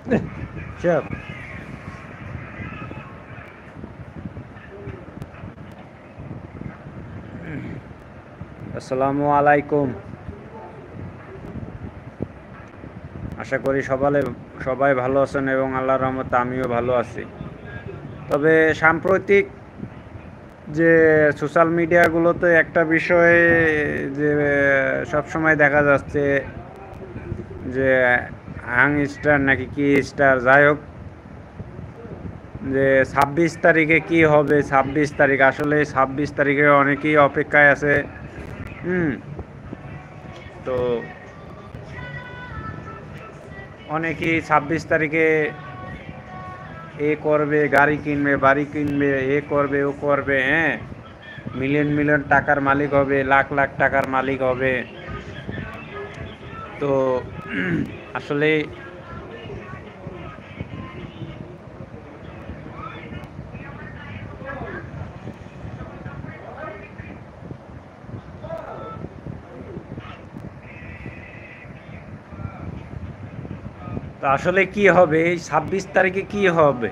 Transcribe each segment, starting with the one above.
চুপ। আসসালামু আলাইকুম। আশা করি সবাই ভালো আছেন এবং আল্লাহর রহমতে আমিও ভালো আছি। তবে সাম্প্রতিক যে সোশ্যাল মিডিয়াগুলোতে একটা বিষয় যে সবসময় দেখা যাচ্ছে যে স্টার নাকি কি স্টার, যাই হোক, যে 26 তারিখে কি হবে, 26 তারিখ, আসলে 26 তারিখে অনেকেই অপেক্ষায় আছে। হুম। তো অনেকেই 26 তারিখে করবে, গাড়ি কিনবে, বাড়ি কিনবে, করবে, ও করবে, হ্যাঁ, মিলিয়ন মিলিয়ন টাকার মালিক হবে, লাখ লাখ টাকার মালিক হবে। তো আসলে তো আসলে কি হবে এই 26 তারিখে, কি হবে?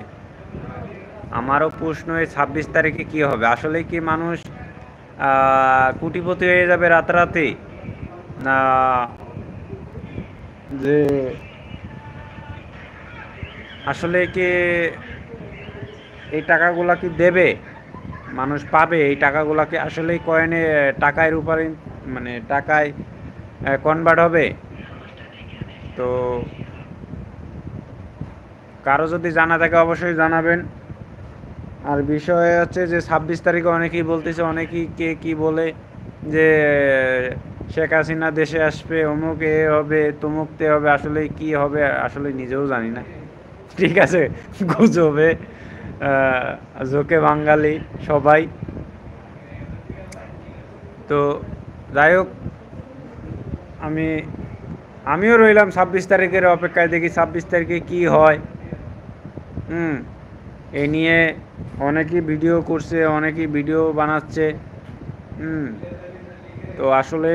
আমারও প্রশ্ন, এই 26 তারিখে কি হবে? আসলে কি মানুষ কোটিপতি হয়ে যাবে রাতারাতি, না যে আসলে কি এই টাকাগুলা কি দেবে, মানুষ পাবে এই টাকাগুলা কি আসলেই কয়েনে, টাকায় রূপান্তর, মানে টাকায় কনভার্ট হবে? তো কারো যদি জানা থাকে অবশ্যই জানাবেন। আর বিষয় হচ্ছে যে 26 তারিখে অনেকেই বলতেছে, অনেকেই কে কি বলে যে শেখ হাসিনা দেশে আসবে, অমুক এ হবে, তমুক তে হবে, আসলে কি হবে আসলে নিজেও জানি না। ঠিক আছে, গুজবে জোকে বাঙালি সবাই। তো যাই হোক, আমি আমিও রইলাম 26 তারিখের অপেক্ষায়, দেখি 26 তারিখে কি হয়। হুম। এ নিয়ে অনেকেই ভিডিও করছে, অনেকেই ভিডিও বানাচ্ছে। হুম। তো আসলে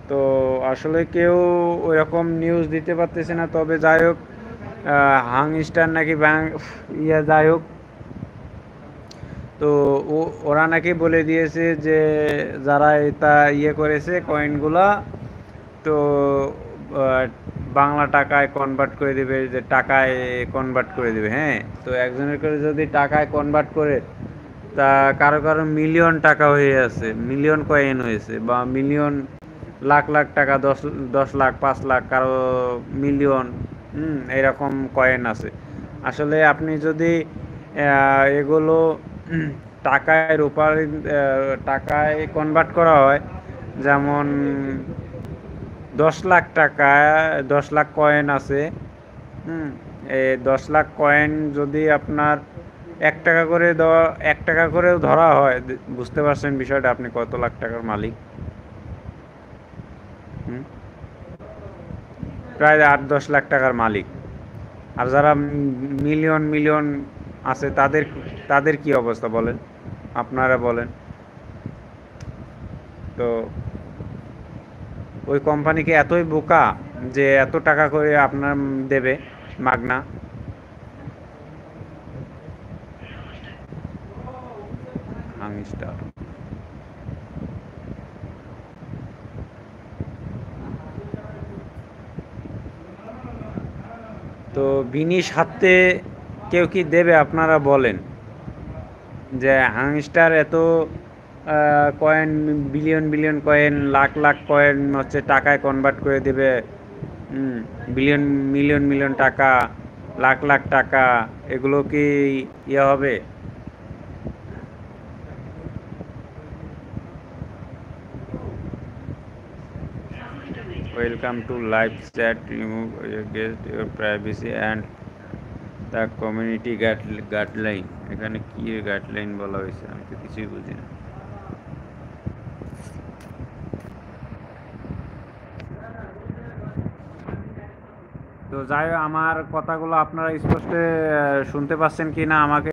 তো আসলে কেউ ওইরকম নিউজ দিতে পারতেছে না। তবে যাই হোক, হাংস্টার নাকি যাই হোক, তো ওরা নাকি বলে দিয়েছে যে যারা এটা করেছে কয়েনগুলা, তো আহ, বাংলা টাকায় কনভার্ট করে দিবে, যে টাকায় কনভার্ট করে দিবে। হ্যাঁ, তো একজনের করে যদি টাকায় কনভার্ট করে, তা কারো কারো মিলিয়ন টাকা হয়ে আছে, মিলিয়ন কয়েন হয়েছে, বা মিলিয়ন, লাখ লাখ টাকা, 10 লাখ, 5 লাখ, কারো মিলিয়ন। এরকম কয়েন আছে। আসলে আপনি যদি এগুলো টাকায় টাকায় কনভার্ট করা হয়, যেমন 10 লাখ টাকা, 10 লাখ কয়েন আছে। হুম। এই 10 লাখ কয়েন যদি আপনার 1 টাকা করে দেওয়া, 1 টাকা করেও ধরা হয়, বুঝতে পারছেন বিষয়টা, আপনি কত লাখ টাকার মালিক। হুম। প্রায় 8-10 লাখ টাকার মালিক। আর যারা মিলিয়ন মিলিয়ন আছে, তাদের তাদের কি অবস্থা বলেন, আপনারা বলেন। তো ওই কোম্পানিকে এতই বোকা যে এত টাকা করে আপনার দেবে মাগনা। হাংস্টার। তো বিনি স্বার্থে কেউ কি দেবে, আপনারা বলেন, যে হাংস্টার এত coin, billion billion coin, lakh lakh coin হচ্ছে টাকায় কনভার্ট করে দেবে। হুম। বিলিয়ন মিলিয়ন মিলিয়ন টাকা, লাখ লাখ টাকা, এগুলো কি হবে? Welcome to live chat, remove guest your privacy and the community guideline. এখানে কি গাইডলাইন বলা হয়েছে, আমি তো কিছুই বুঝি না। তো যাই হোক, আমার কথাগুলো আপনারা স্পষ্ট শুনতে পাচ্ছেন কি না আমাকে